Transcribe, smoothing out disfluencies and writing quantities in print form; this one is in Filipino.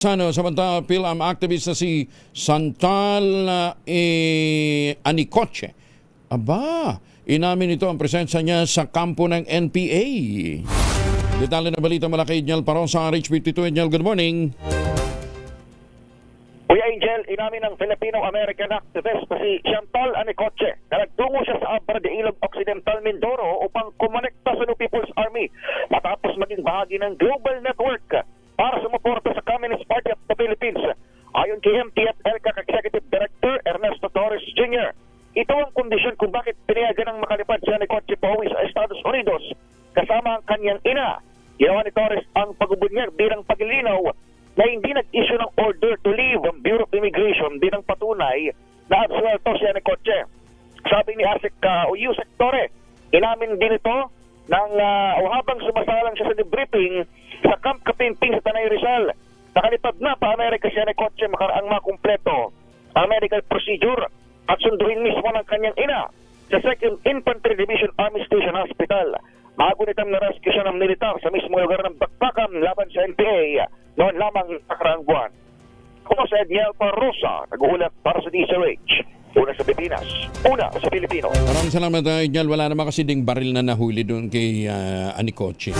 Samantala, PhilAm activist na si Santal Anicoche. Aba, inamin ito ang presensya niya sa kampo ng NPA. Detalye na balita mula kay Edniel Parosa, RH52. Edniel, good morning. Kuya Angel, inamin ng Filipino-American activist na si Chantal Anicoche na nagtungo siya sa Abra de Ilog Occidental, Mindoro upang kumonekta sa New People's Army matapos maging bahagi ng global network para sumuporta sa Communist Party of the Philippines. Ayon kay MTF-ELCAC Executive Director Ernesto Torres Jr., ito ang kondisyon kung bakit pinayagan ng makalipad si Anicoche pauwi sa Estados Unidos kasama ang kanyang ina. Ginawa ni Torres ang pagbubunyag bilang paglilinaw na hindi nag-issue ng order to leave ang Bureau of Immigration bilang patunay na absuelto si Anicoche. Sabi ni Asik Yusek Torre, inamin din ito nang habang sumasalang siya sa debriefing sa Camp Kapimping sa Tanay Rizal. Nakalipad na pa Amerika si Anicoche makaraang makumpleto ang medical procedure at sunduin mismo ng kanyang ina sa 2nd Infantry Division Army Station Hospital. Magunitang na-rescue siya ng militar sa mismo lugar ng bakbakan laban sa NPA noon lamang nakaraang buwan. Ako sa Edniel Parosa, nag-uulat para sa DZRH. Una sa Pilipinas, una sa Pilipino. Maraming salamat, Edniel. Wala naman kasi ding baril na nahuli doon kay Anicoche.